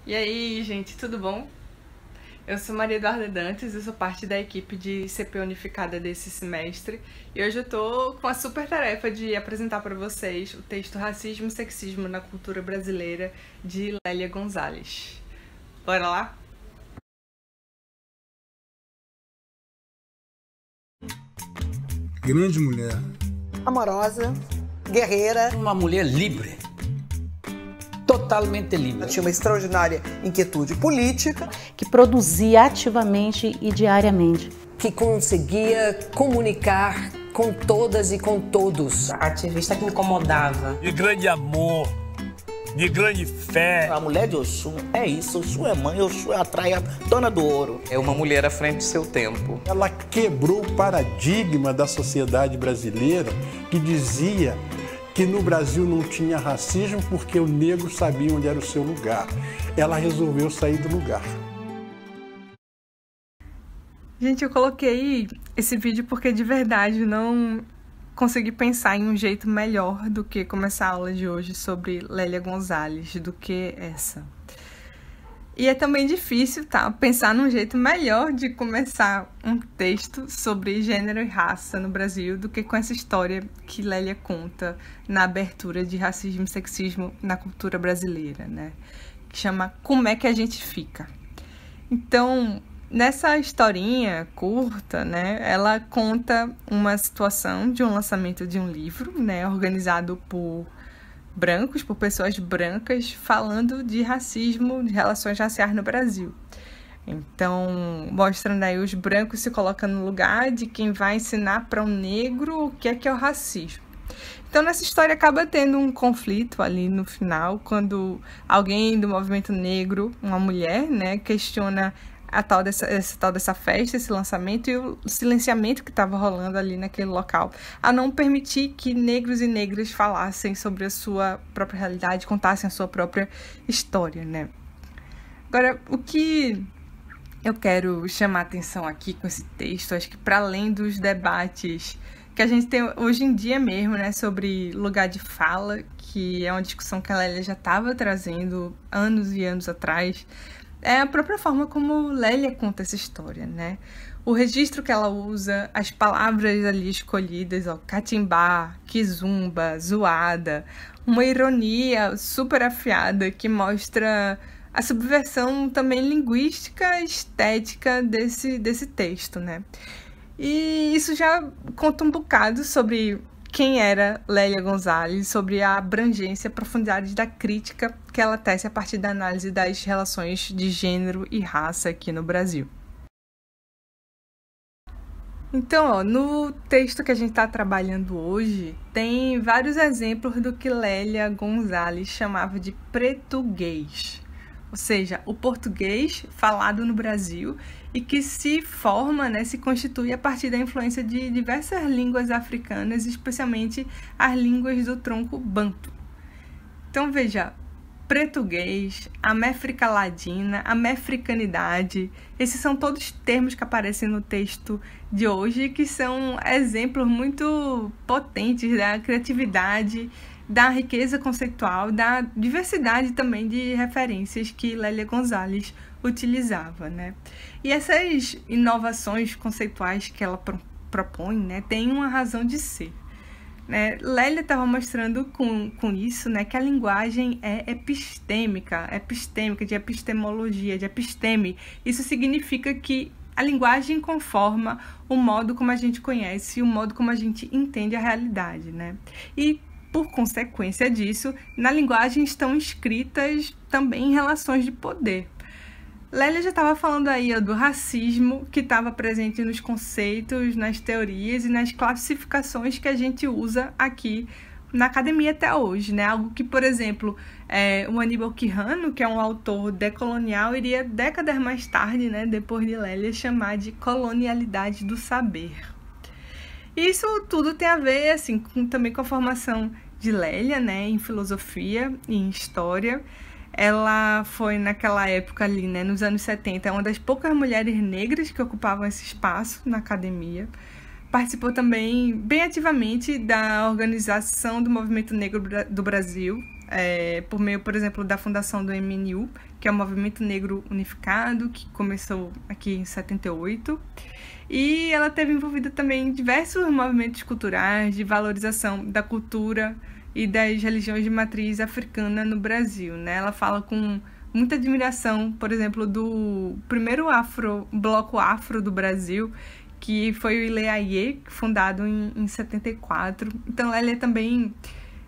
E aí, gente, tudo bom? Eu sou Maria Eduarda Dantas, eu sou parte da equipe de CP Unificada desse semestre e hoje eu tô com a super tarefa de apresentar para vocês o texto Racismo e Sexismo na Cultura Brasileira, de Lélia Gonzalez. Bora lá? Grande mulher. Amorosa, guerreira. Uma mulher livre. Totalmente livre. Ela tinha uma extraordinária inquietude política. Que produzia ativamente e diariamente. Que conseguia comunicar com todas e com todos. A ativista que incomodava. De grande amor, de grande fé. A mulher de Oxum é isso, Oxum é mãe, Oxum atrai a dona do ouro. É uma mulher à frente do seu tempo. Ela quebrou o paradigma da sociedade brasileira que dizia que no Brasil não tinha racismo porque o negro sabia onde era o seu lugar. Ela resolveu sair do lugar. Gente, eu coloquei esse vídeo porque de verdade não consegui pensar em um jeito melhor do que começar a aula de hoje sobre Lélia Gonzalez, do que essa. E é também difícil, tá, pensar num jeito melhor de começar um texto sobre gênero e raça no Brasil do que com essa história que Lélia conta na abertura de Racismo e Sexismo na Cultura Brasileira, né? Que chama Como é que a gente fica? Então, nessa historinha curta, né, ela conta uma situação de um lançamento de um livro, né, organizado por brancos, por pessoas brancas, falando de racismo, de relações raciais no Brasil. Então, mostrando aí os brancos se colocando no lugar de quem vai ensinar para um negro o que é o racismo. Então, nessa história acaba tendo um conflito ali no final, quando alguém do movimento negro, uma mulher, né, questiona essa tal dessa festa, esse lançamento e o silenciamento que estava rolando ali naquele local, a não permitir que negros e negras falassem sobre a sua própria realidade, contassem a sua própria história, né? Agora, o que eu quero chamar a atenção aqui com esse texto, acho que para além dos debates que a gente tem hoje em dia mesmo, né, sobre lugar de fala, que é uma discussão que a Lélia já estava trazendo anos e anos atrás, é a própria forma como Lélia conta essa história, né? O registro que ela usa, as palavras ali escolhidas, ó, catimbá, quizumba, zoada, uma ironia super afiada que mostra a subversão também linguística e estética desse texto, né? E isso já conta um bocado sobre quem era Lélia Gonzalez, sobre a abrangência e a profundidade da crítica que ela tece a partir da análise das relações de gênero e raça aqui no Brasil. Então, ó, no texto que a gente está trabalhando hoje, tem vários exemplos do que Lélia Gonzalez chamava de pretuguês, ou seja, o português falado no Brasil e que se forma, né, se constitui a partir da influência de diversas línguas africanas, especialmente as línguas do tronco banto. Então, veja, pretuguês, américa ladina, americanidade, esses são todos termos que aparecem no texto de hoje, que são exemplos muito potentes da criatividade, da riqueza conceitual, da diversidade também de referências que Lélia Gonzalez utilizava, né? E essas inovações conceituais que ela propõe, né, têm uma razão de ser, né? Lélia estava mostrando com isso, né, que a linguagem é epistêmica, de epistemologia, de episteme. Isso significa que a linguagem conforma o modo como a gente conhece e o modo como a gente entende a realidade, né? E por consequência disso, na linguagem estão escritas também relações de poder. Lélia já estava falando aí, ó, do racismo que estava presente nos conceitos, nas teorias e nas classificações que a gente usa aqui na academia até hoje, né? Algo que, por exemplo, o Aníbal Quijano, que é um autor decolonial, iria décadas mais tarde, né, depois de Lélia, chamar de colonialidade do saber. Isso tudo tem a ver, assim, também com a formação de Lélia, né, em filosofia e em história. Ela foi, naquela época ali, né, nos anos 70, uma das poucas mulheres negras que ocupavam esse espaço na academia. Participou também bem ativamente da organização do Movimento Negro do Brasil, por meio, por exemplo, da fundação do MNU, que é o Movimento Negro Unificado, que começou aqui em 78. E ela esteve envolvida também em diversos movimentos culturais de valorização da cultura e das religiões de matriz africana no Brasil, né? Ela fala com muita admiração, por exemplo, do primeiro bloco afro do Brasil, que foi o Ile-Aie, fundado em 74. Então, Lélia também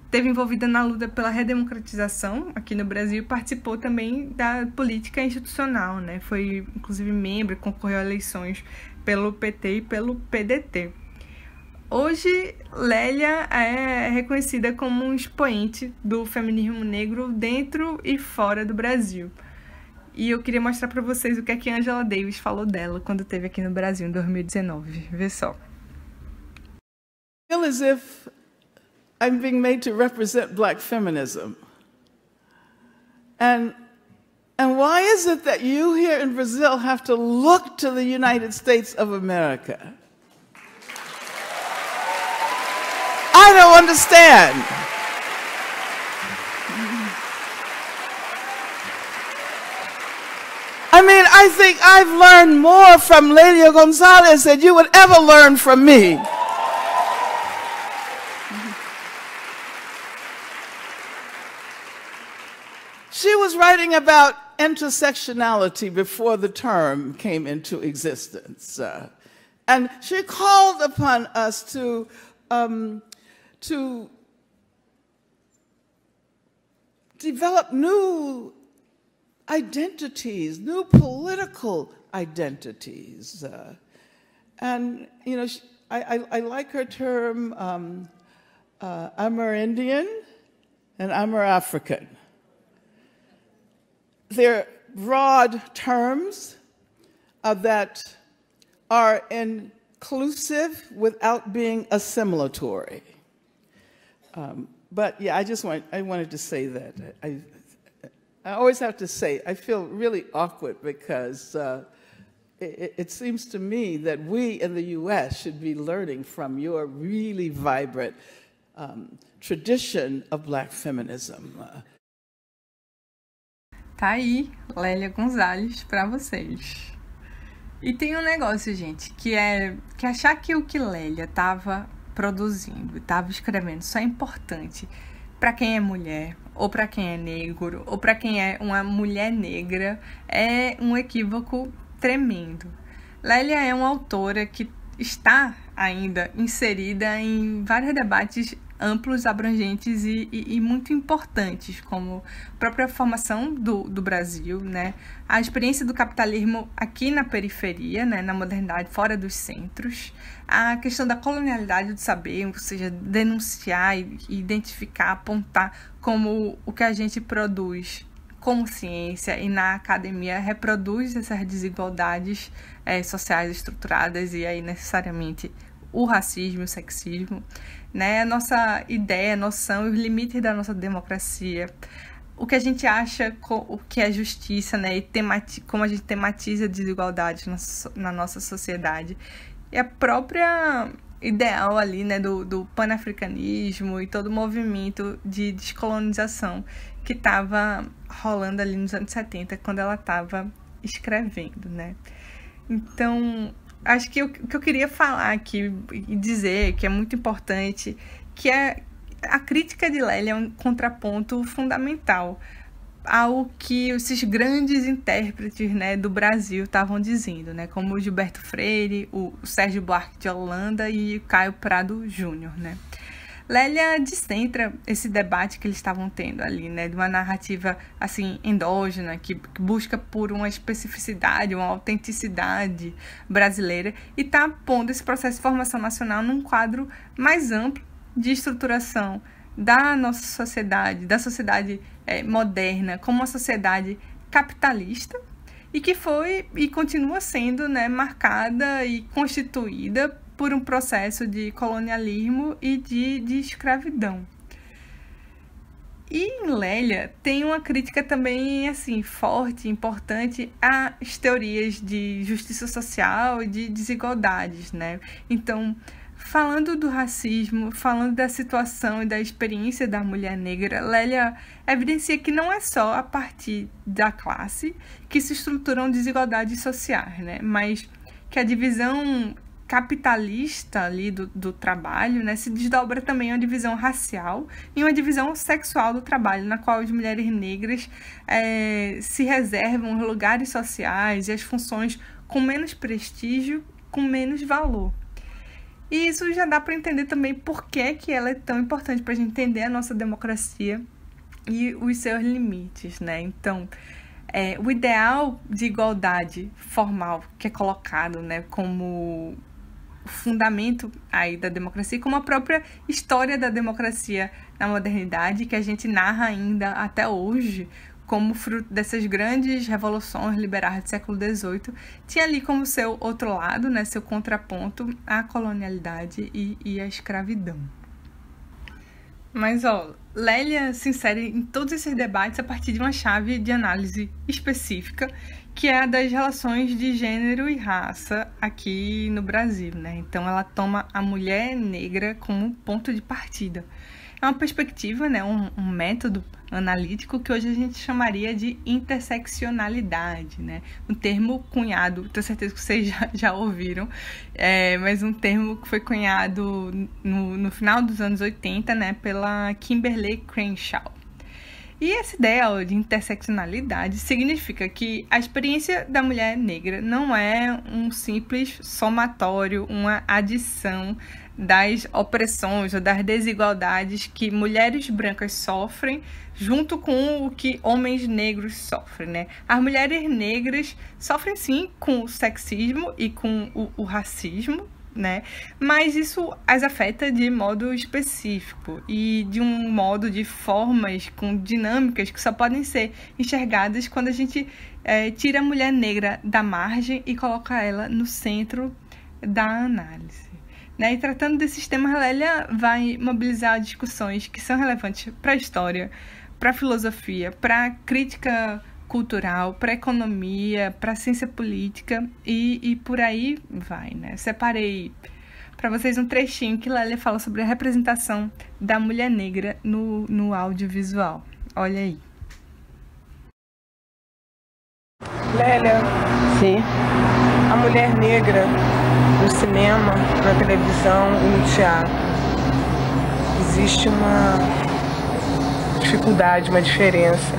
esteve envolvida na luta pela redemocratização aqui no Brasil e participou também da política institucional, né? Foi, inclusive, membro e concorreu a eleições pelo PT e pelo PDT. Hoje, Lélia é reconhecida como um expoente do feminismo negro dentro e fora do Brasil. E eu queria mostrar para vocês o que é que Angela Davis falou dela quando esteve aqui no Brasil em 2019. Vê só. I feel as if I'm being made to represent black feminism. And why is it that you here in Brazil have to look to the United States of America? I don't understand. I mean, I think I've learned more from Lélia Gonzalez than you would ever learn from me. She was writing about intersectionality before the term came into existence. And she called upon us to develop new identities, new political identities. And, you know, I like her term, Amerindian and American. They're broad terms that are inclusive without being assimilatory. But yeah, I wanted to say that. I always have to say, I feel really awkward because it seems to me that we in the U.S. should be learning from your really vibrant tradition of black feminism. Tá aí, Lélia Gonzalez, para vocês. E tem um negócio, gente, que é que achar que o que Lélia estava produzindo, estava escrevendo, só é importante para quem é mulher, ou para quem é negro, ou para quem é uma mulher negra, é um equívoco tremendo. Lélia é uma autora que está ainda inserida em vários debates amplos, abrangentes e muito importantes, como a própria formação do Brasil, né? A experiência do capitalismo aqui na periferia, né? Na modernidade, fora dos centros, a questão da colonialidade do saber, ou seja, denunciar e identificar, apontar como o que a gente produz como ciência e na academia reproduz essas desigualdades sociais estruturadas e aí necessariamente o racismo, o sexismo, né? A nossa ideia, a noção e os limites da nossa democracia, o que a gente acha o que é justiça, né? E como a gente tematiza a desigualdade na nossa sociedade. E a própria ideal ali, né, do panafricanismo e todo o movimento de descolonização que estava rolando ali nos anos 70, quando ela estava escrevendo, né? Então, acho que o que eu queria falar aqui e dizer que é muito importante, que é a crítica de Lélia é um contraponto fundamental ao que esses grandes intérpretes, né, do Brasil estavam dizendo, né, como o Gilberto Freire, o Sérgio Buarque de Holanda e o Caio Prado Júnior, né. Lélia descentra esse debate que eles estavam tendo ali, né, de uma narrativa assim endógena que busca por uma especificidade, uma autenticidade brasileira e está pondo esse processo de formação nacional num quadro mais amplo de estruturação da nossa sociedade, da sociedade moderna, como uma sociedade capitalista e que foi e continua sendo, né, marcada e constituída por um processo de colonialismo e de escravidão. E em Lélia tem uma crítica também assim forte, importante às teorias de justiça social e de desigualdades, né? Então, Falando do racismo, falando da situação e da experiência da mulher negra, Lélia evidencia que não é só a partir da classe que se estruturam desigualdades sociais, né? Mas que a divisão capitalista ali do trabalho, né, se desdobra também em uma divisão racial e uma divisão sexual do trabalho, na qual as mulheres negras se reservam os lugares sociais e as funções com menos prestígio, com menos valor. E isso já dá para entender também por que ela é tão importante para a gente entender a nossa democracia e os seus limites, né? Então, o ideal de igualdade formal que é colocado, né, como fundamento aí da democracia, como a própria história da democracia na modernidade, que a gente narra ainda até hoje, como fruto dessas grandes revoluções liberais do século XVIII, tinha ali como seu outro lado, né, seu contraponto, a colonialidade e a escravidão. Mas, Lélia se insere em todos esses debates a partir de uma chave de análise específica, que é a das relações de gênero e raça aqui no Brasil, né? Então, ela toma a mulher negra como ponto de partida. É uma perspectiva, né, um método analítico que hoje a gente chamaria de interseccionalidade, né? Um termo cunhado, tenho certeza que vocês já ouviram, mas um termo que foi cunhado no final dos anos 80, né, pela Kimberlé Crenshaw. E essa ideia de interseccionalidade significa que a experiência da mulher negra não é um simples somatório, uma adição das opressões ou das desigualdades que mulheres brancas sofrem junto com o que homens negros sofrem, né? As mulheres negras sofrem sim com o sexismo e com o racismo, né? Mas isso as afeta de modo específico e de um modo, de formas, com dinâmicas que só podem ser enxergadas quando a gente tira a mulher negra da margem e coloca ela no centro da análise. Né? E tratando desses temas, Lélia vai mobilizar discussões que são relevantes para a história, para a filosofia, para a crítica cultural, para a economia, para a ciência política e por aí vai, né? Separei para vocês um trechinho que Lélia fala sobre a representação da mulher negra no audiovisual. Olha aí. Lélia, sim, a mulher negra no cinema, na televisão e no teatro, existe uma dificuldade, uma diferença.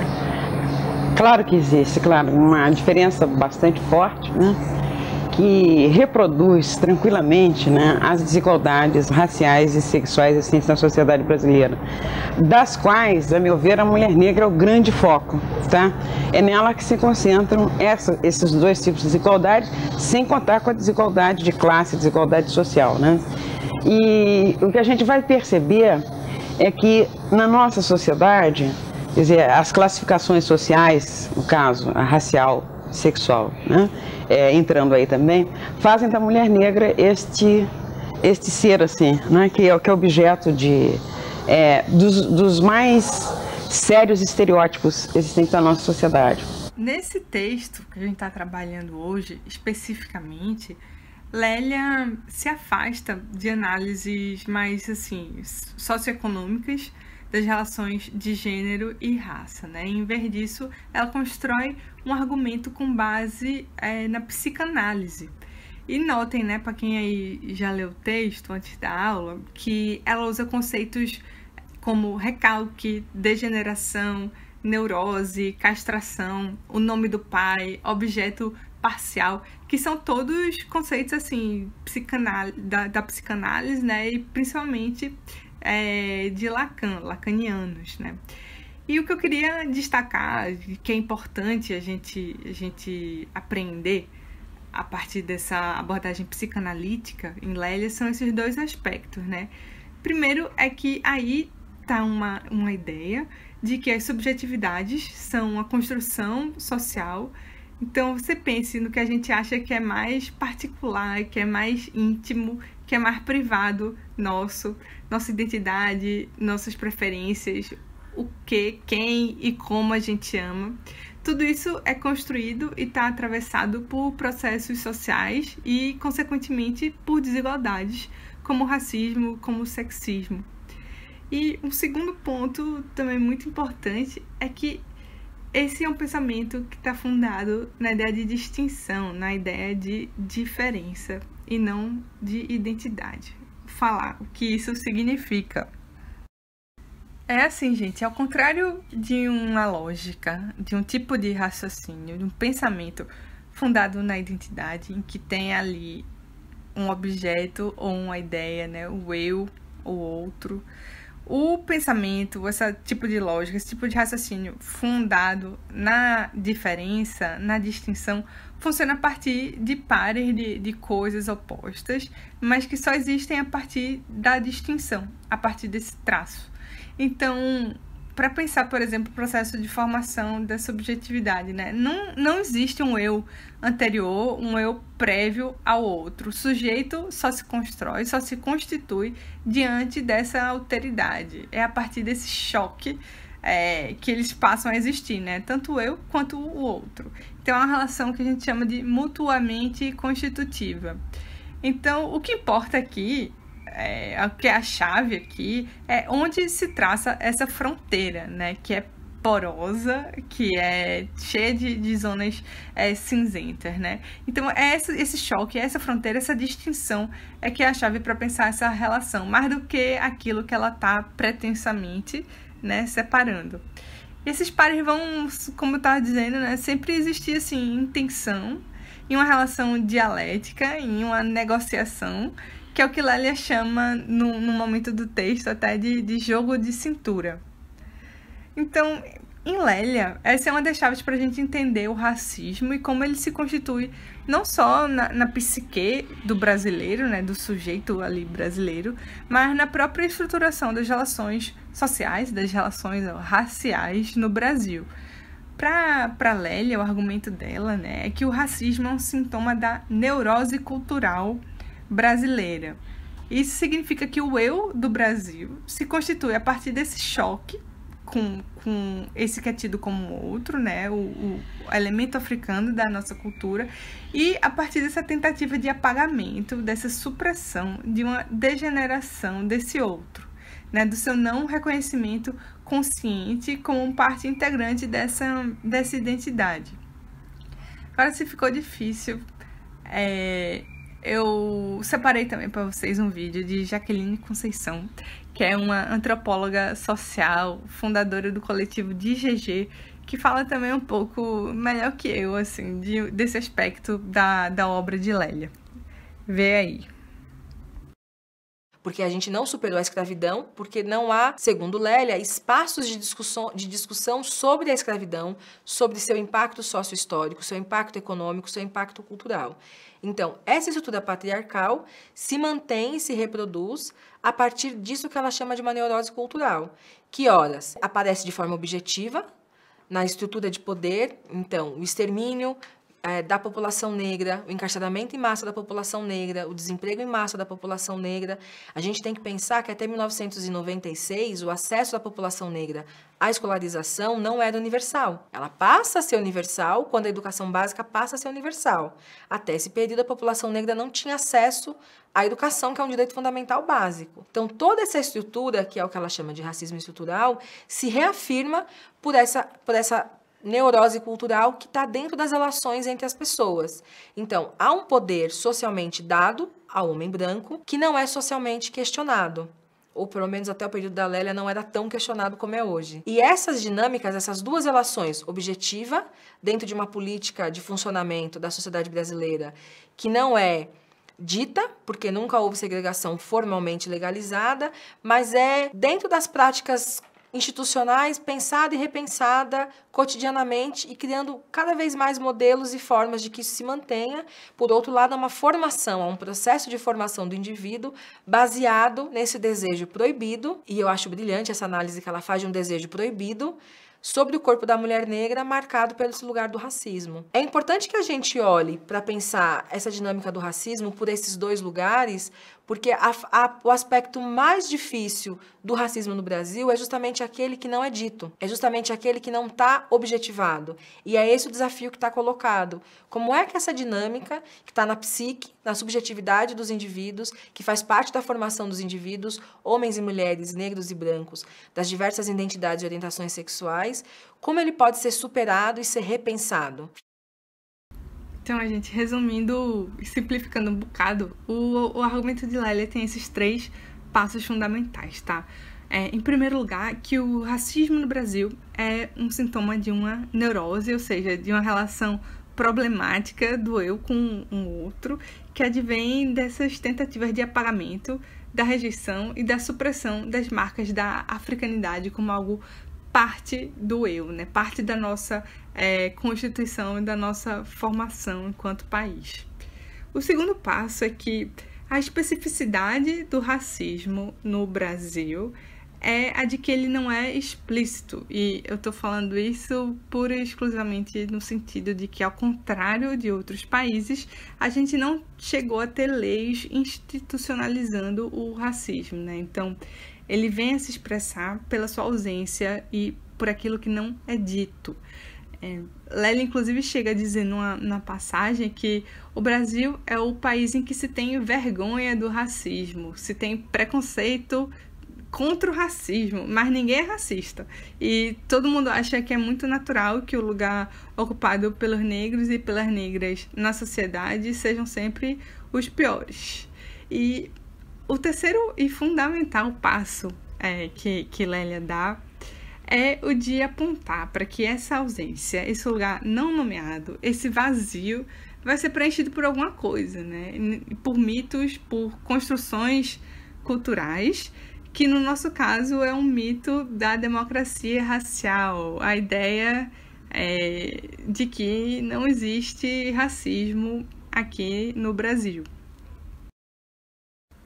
Claro que existe, claro, uma diferença bastante forte, né? Que reproduz tranquilamente, né, as desigualdades raciais e sexuais existentes na sociedade brasileira, das quais, a meu ver, a mulher negra é o grande foco, tá? É nela que se concentram esses dois tipos de desigualdade, sem contar com a desigualdade de classe, desigualdade social, né? E o que a gente vai perceber é que na nossa sociedade, quer dizer, as classificações sociais, no caso, a racial, sexual, né? Entrando aí também, fazem da mulher negra este ser assim, né? que é objeto dos mais sérios estereótipos existentes na nossa sociedade. Nesse texto que a gente está trabalhando hoje, especificamente, Lélia se afasta de análises mais assim socioeconômicas das relações de gênero e raça, né? Em vez disso, ela constrói um argumento com base na psicanálise. E notem, né, para quem aí já leu o texto antes da aula, que ela usa conceitos como recalque, degeneração, neurose, castração, o nome do pai, objeto parcial, que são todos conceitos assim da psicanálise, né, e principalmente de Lacan, lacanianos, né? E o que eu queria destacar, que é importante a gente aprender a partir dessa abordagem psicanalítica em Lélia, são esses dois aspectos, né? Primeiro é que aí está uma ideia de que as subjetividades são uma construção social. Então, você pense no que a gente acha que é mais particular, que é mais íntimo, que é mais privado nossa identidade, nossas preferências, o que, quem e como a gente ama. Tudo isso é construído e está atravessado por processos sociais e, consequentemente, por desigualdades, como o racismo, como o sexismo. E um segundo ponto também muito importante é que esse é um pensamento que está fundado na ideia de distinção, na ideia de diferença e não de identidade. Falar o que isso significa. É assim, gente, ao contrário de uma lógica, de um tipo de raciocínio, de um pensamento fundado na identidade, em que tem ali um objeto ou uma ideia, né, o eu, o outro. O pensamento, esse tipo de lógica, esse tipo de raciocínio fundado na diferença, na distinção, funciona a partir de pares de coisas opostas, mas que só existem a partir da distinção, a partir desse traço. Então, para pensar, por exemplo, o processo de formação da subjetividade, né? Não existe um eu anterior, um eu prévio ao outro. O sujeito só se constrói, só se constitui diante dessa alteridade. É a partir desse choque que eles passam a existir, né? Tanto o eu quanto o outro. Então, é uma relação que a gente chama de mutuamente constitutiva. Então, o que importa aqui, o que é a chave aqui, é onde se traça essa fronteira, né? Que é porosa, que é cheia de zonas cinzentas, né? Então, esse choque, essa fronteira, essa distinção é que é a chave para pensar essa relação, mais do que aquilo que ela está pretensamente, né, separando. Esses pares vão, como eu estava dizendo, né, sempre existir assim, em tensão, em uma relação dialética, em uma negociação, que é o que Lélia chama, no momento do texto, até de jogo de cintura. Então, em Lélia, essa é uma das chaves para a gente entender o racismo e como ele se constitui não só na psique do brasileiro, né, do sujeito ali brasileiro, mas na própria estruturação das relações sociais, das relações raciais no Brasil. Para Lélia, o argumento dela, né, é que o racismo é um sintoma da neurose cultural brasileira. Isso significa que o eu do Brasil se constitui a partir desse choque com esse que é tido como outro, né, o elemento africano da nossa cultura, e a partir dessa tentativa de apagamento, dessa supressão, de uma degeneração desse outro, né, do seu não reconhecimento consciente como parte integrante dessa identidade. Agora, se ficou difícil, eu separei também para vocês um vídeo de Jaqueline Conceição, que é uma antropóloga social, fundadora do coletivo de GG, que fala também um pouco melhor que eu, assim, desse aspecto da obra de Lélia. Vê aí. Porque a gente não superou a escravidão, porque não há, segundo Lélia, espaços de discussão sobre a escravidão, sobre seu impacto sociohistórico, seu impacto econômico, seu impacto cultural. Então, essa estrutura patriarcal se mantém e se reproduz a partir disso que ela chama de uma neurose cultural, que, horas, aparece de forma objetiva na estrutura de poder. Então, o extermínio da população negra, o encarceramento em massa da população negra, o desemprego em massa da população negra. A gente tem que pensar que até 1996 o acesso da população negra à escolarização não era universal. Ela passa a ser universal quando a educação básica passa a ser universal. Até esse período a população negra não tinha acesso à educação, que é um direito fundamental básico. Então toda essa estrutura, que é o que ela chama de racismo estrutural, se reafirma por essa neurose cultural que está dentro das relações entre as pessoas. Então, há um poder socialmente dado ao homem branco que não é socialmente questionado. Ou, pelo menos, até o período da Lélia não era tão questionado como é hoje. E essas dinâmicas, essas duas relações, objetiva, dentro de uma política de funcionamento da sociedade brasileira, que não é dita, porque nunca houve segregação formalmente legalizada, mas é dentro das práticas institucionais, pensada e repensada cotidianamente e criando cada vez mais modelos e formas de que isso se mantenha. Por outro lado, há uma formação, há um processo de formação do indivíduo baseado nesse desejo proibido, e eu acho brilhante essa análise que ela faz de um desejo proibido sobre o corpo da mulher negra marcado pelo esse lugar do racismo. É importante que a gente olhe para pensar essa dinâmica do racismo por esses dois lugares, Porque o aspecto mais difícil do racismo no Brasil é justamente aquele que não é dito, é justamente aquele que não está objetivado. E é esse o desafio que está colocado. Como é que essa dinâmica, que está na psique, na subjetividade dos indivíduos, que faz parte da formação dos indivíduos, homens e mulheres, negros e brancos, das diversas identidades e orientações sexuais, como ele pode ser superado e ser repensado? Então, a gente, resumindo e simplificando um bocado, o argumento de Lélia tem esses 3 passos fundamentais, tá? Em primeiro lugar, que o racismo no Brasil é um sintoma de uma neurose, ou seja, de uma relação problemática do eu com o outro, que advém dessas tentativas de apagamento, da rejeição e da supressão das marcas da africanidade como algo parte do eu, né? Parte da nossa constituição e da nossa formação enquanto país. O segundo passo é que a especificidade do racismo no Brasil é a de que ele não é explícito, e eu estou falando isso pura e exclusivamente no sentido de que, ao contrário de outros países, a gente não chegou a ter leis institucionalizando o racismo, né? Então, ele vem a se expressar pela sua ausência e por aquilo que não é dito. Lélia, inclusive, chega a dizer numa passagem que o Brasil é o país em que se tem vergonha do racismo, se tem preconceito contra o racismo, mas ninguém é racista. E todo mundo acha que é muito natural que o lugar ocupado pelos negros e pelas negras na sociedade sejam sempre os piores. E o terceiro e fundamental passo que Lélia dá é o de apontar para que essa ausência, esse lugar não nomeado, esse vazio, vai ser preenchido por alguma coisa, né? Por mitos, por construções culturais, que no nosso caso é um mito da democracia racial, a ideia de que não existe racismo aqui no Brasil.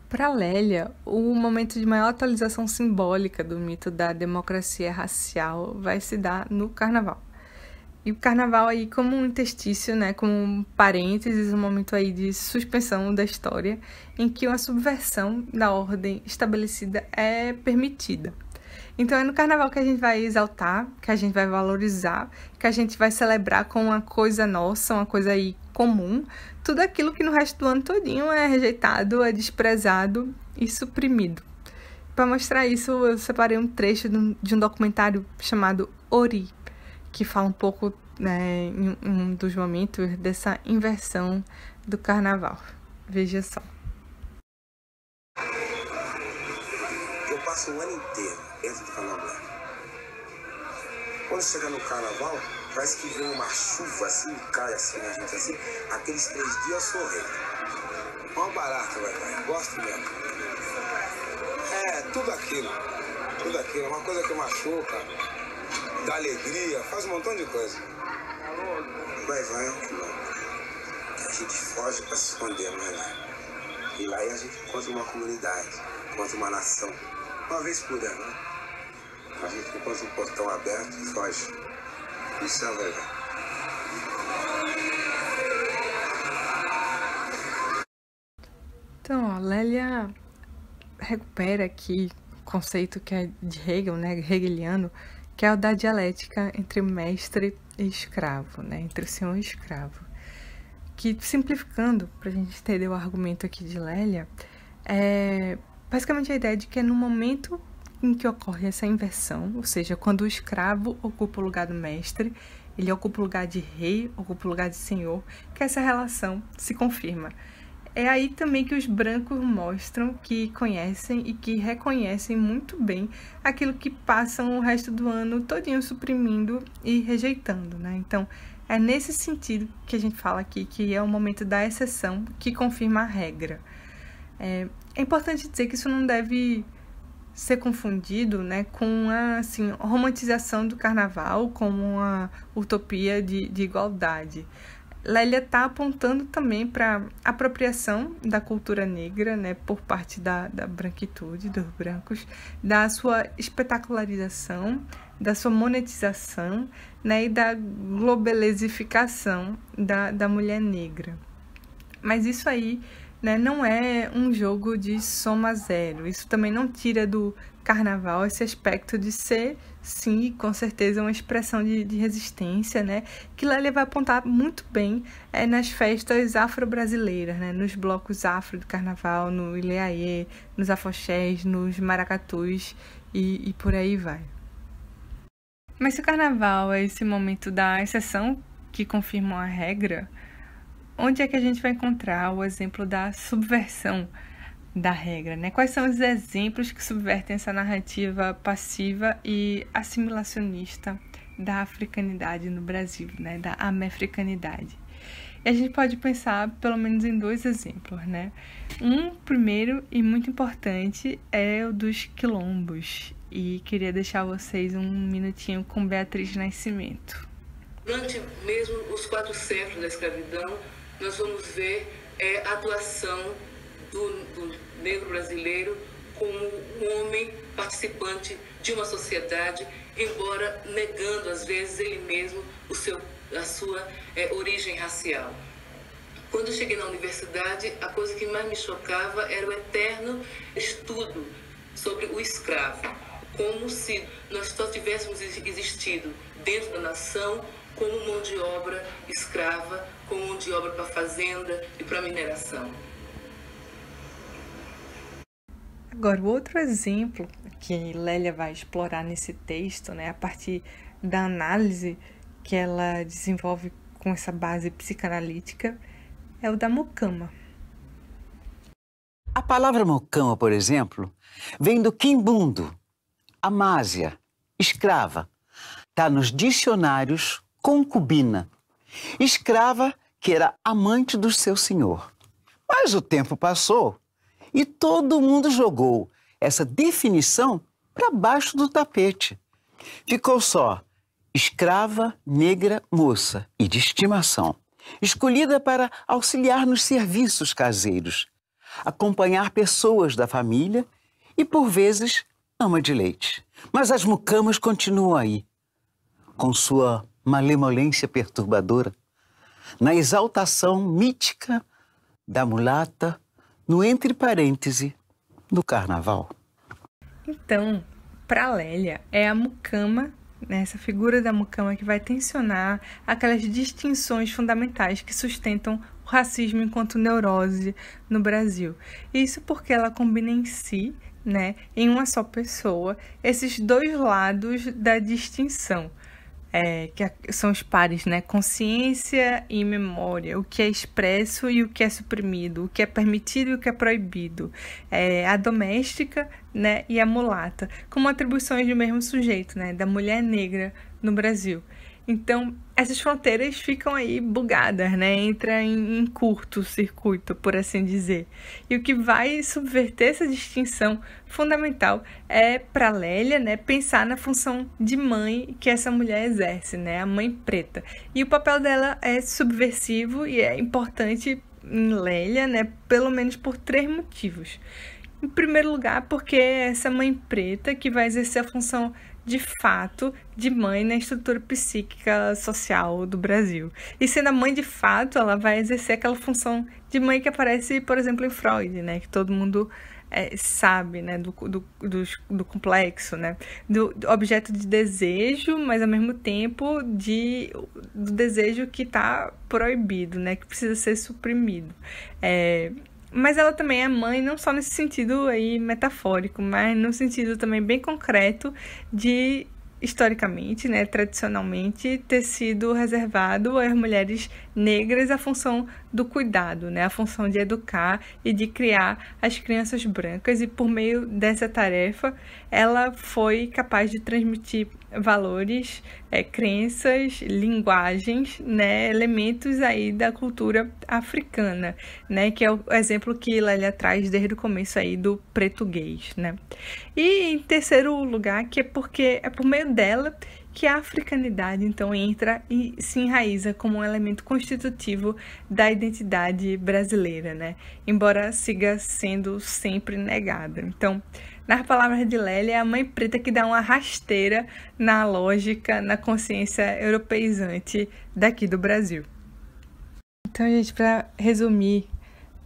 Para Lélia, o momento de maior atualização simbólica do mito da democracia racial vai se dar no Carnaval. E o Carnaval aí como um interstício, né, como um parênteses, um momento aí de suspensão da história, em que uma subversão da ordem estabelecida é permitida. Então é no Carnaval que a gente vai exaltar, que a gente vai valorizar, que a gente vai celebrar com uma coisa nossa, uma coisa aí comum, tudo aquilo que no resto do ano todinho é rejeitado, é desprezado e suprimido. Para mostrar isso, eu separei um trecho de um documentário chamado Ori, que fala um pouco, né, em um dos momentos dessa inversão do Carnaval. Veja só. Eu passo o ano inteiro dentro do Candomblé. Quando chega no Carnaval, parece que vem uma chuva assim, cai assim na gente assim, aqueles 3 dias eu sou rei. Uma barata, velho, gosto mesmo. Tudo aquilo, uma coisa que machuca, dá alegria, faz um montão de coisa. Vai, a gente foge pra se esconder, não é, né? E lá a gente encontra uma comunidade, encontra uma nação, uma vez por ano, né? A gente encontra um portão aberto e foge. Isso é a verdade. Então, a Lélia recupera aqui o conceito que é de Hegel, né, hegeliano, que é o da dialética entre mestre e escravo, né, entre senhor e escravo. Que, simplificando, para a gente entender o argumento aqui de Lélia, é basicamente a ideia de que é no momento em que ocorre essa inversão, ou seja, quando o escravo ocupa o lugar do mestre, ele ocupa o lugar de rei, ocupa o lugar de senhor, que essa relação se confirma. É aí também que os brancos mostram que conhecem e que reconhecem muito bem aquilo que passam o resto do ano todinho suprimindo e rejeitando, né? Então, é nesse sentido que a gente fala aqui que é o momento da exceção que confirma a regra. É importante dizer que isso não deve ser confundido, né, com a romantização do Carnaval como uma utopia de igualdade. Lélia está apontando também para a apropriação da cultura negra, né, por parte da branquitude, dos brancos, da sua espetacularização, da sua monetização, né, e da globalização da mulher negra. Mas isso aí né, não é um jogo de soma zero. Isso também não tira do carnaval esse aspecto de ser, sim, com certeza, uma expressão de resistência, né, que Lélia vai apontar muito bem nas festas afro-brasileiras, né, nos blocos afro do carnaval, no Ileaê, nos afoxés, nos maracatus e por aí vai. Mas se o carnaval é esse momento da exceção que confirma a regra, onde é que a gente vai encontrar o exemplo da subversão da regra, né? Quais são os exemplos que subvertem essa narrativa passiva e assimilacionista da africanidade no Brasil, né? Da amefricanidade? E a gente pode pensar pelo menos em 2 exemplos, né? Um primeiro e muito importante é o dos quilombos. E queria deixar vocês um minutinho com Beatriz Nascimento. Durante mesmo os 4 séculos da escravidão, nós vamos ver a atuação do negro brasileiro como um homem participante de uma sociedade, embora negando às vezes ele mesmo a sua origem racial. Quando eu cheguei na universidade, a coisa que mais me chocava era o eterno estudo sobre o escravo, como se nós só tivéssemos existido dentro da nação como mão de obra escrava, como mão de obra para a fazenda e para a mineração. Agora, o outro exemplo que Lélia vai explorar nesse texto, né, a partir da análise que ela desenvolve com essa base psicanalítica, é o da mucama. A palavra mucama, por exemplo, vem do quimbundo, amásia, escrava. Está nos dicionários concubina, escrava que era amante do seu senhor. Mas o tempo passou e todo mundo jogou essa definição para baixo do tapete. Ficou só escrava, negra, moça e de estimação, escolhida para auxiliar nos serviços caseiros, acompanhar pessoas da família e, por vezes, ama de leite. Mas as mucamas continuam aí, com sua malemolência perturbadora, na exaltação mítica da mulata, no entre parêntese do carnaval. Então, para Lélia, é a mucama, né, essa figura da mucama que vai tensionar aquelas distinções fundamentais que sustentam o racismo enquanto neurose no Brasil. Isso porque ela combina em si, né, em uma só pessoa, esses 2 lados da distinção. Que são os pares, né? Consciência e memória, o que é expresso e o que é suprimido, o que é permitido e o que é proibido, a doméstica, né? E a mulata, como atribuições do mesmo sujeito, né? Da mulher negra no Brasil. Então, essas fronteiras ficam aí bugadas, né? Entra em curto-circuito, por assim dizer. E o que vai subverter essa distinção fundamental é, para Lélia, né, pensar na função de mãe que essa mulher exerce, né? A mãe preta. E o papel dela é subversivo e é importante em Lélia, né? Pelo menos por 3 motivos. Em primeiro lugar, porque é essa mãe preta que vai exercer a função de fato de mãe na estrutura psíquica social do Brasil. E sendo a mãe de fato, ela vai exercer aquela função de mãe que aparece, por exemplo, em Freud, né? Que todo mundo sabe, né? Do complexo, né? Do objeto de desejo, mas ao mesmo tempo do desejo que está proibido, né? Que precisa ser suprimido. Mas ela também é mãe, não só nesse sentido aí metafórico, mas no sentido também bem concreto de, historicamente, né, tradicionalmente, ter sido reservado às mulheres negras a função do cuidado, né, a função de educar e de criar as crianças brancas, e por meio dessa tarefa ela foi capaz de transmitir valores, crenças, linguagens, né, elementos aí da cultura africana, né, que é o exemplo que Lélia traz desde o começo aí do português, né. E em terceiro lugar, que é porque é por meio dela que a africanidade, então, entra e se enraiza como um elemento constitutivo da identidade brasileira, né, embora siga sendo sempre negada. Então, nas palavras de Lélia, é a mãe preta que dá uma rasteira na lógica, na consciência europeizante daqui do Brasil. Então, gente, para resumir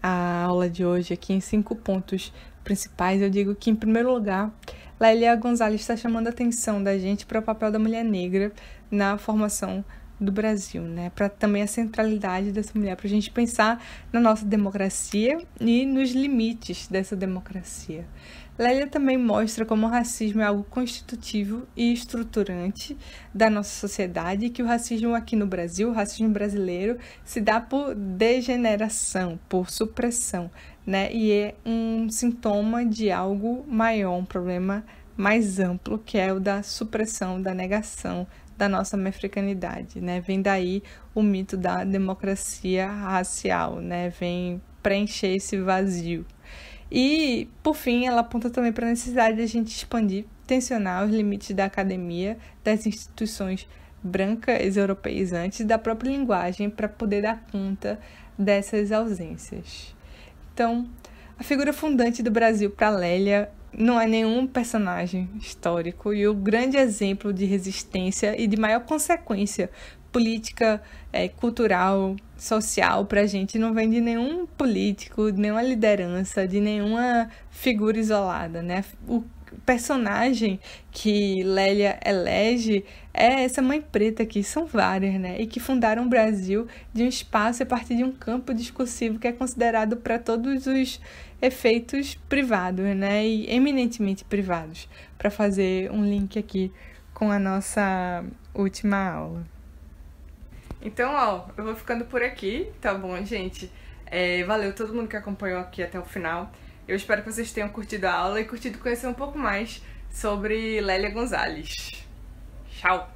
a aula de hoje aqui em 5 pontos principais, eu digo que, em primeiro lugar, Lélia Gonzalez está chamando a atenção da gente para o papel da mulher negra na formação do Brasil, né? Para também a centralidade dessa mulher, para a gente pensar na nossa democracia e nos limites dessa democracia. Lélia também mostra como o racismo é algo constitutivo e estruturante da nossa sociedade e que o racismo aqui no Brasil, o racismo brasileiro, se dá por degeneração, por supressão, né? E é um sintoma de algo maior, um problema mais amplo, que é o da supressão, da negação da nossa africanidade, né? Vem daí o mito da democracia racial, né? Vem preencher esse vazio. E, por fim, ela aponta também para a necessidade de a gente expandir, tensionar os limites da academia, das instituições brancas europeizantes e da própria linguagem para poder dar conta dessas ausências. Então, a figura fundante do Brasil para Lélia não é nenhum personagem histórico e o grande exemplo de resistência e de maior consequência política, cultural, social para a gente não vem de nenhum político, de nenhuma liderança, de nenhuma figura isolada, né? O personagem que Lélia elege é essa mãe preta, que são várias, né? E que fundaram o Brasil de um espaço a partir de um campo discursivo que é considerado para todos os efeitos privados, né? E eminentemente privados, para fazer um link aqui com a nossa última aula. Então, eu vou ficando por aqui, tá bom, gente? Valeu todo mundo que acompanhou aqui até o final. Eu espero que vocês tenham curtido a aula e curtido conhecer um pouco mais sobre Lélia Gonzalez. Tchau!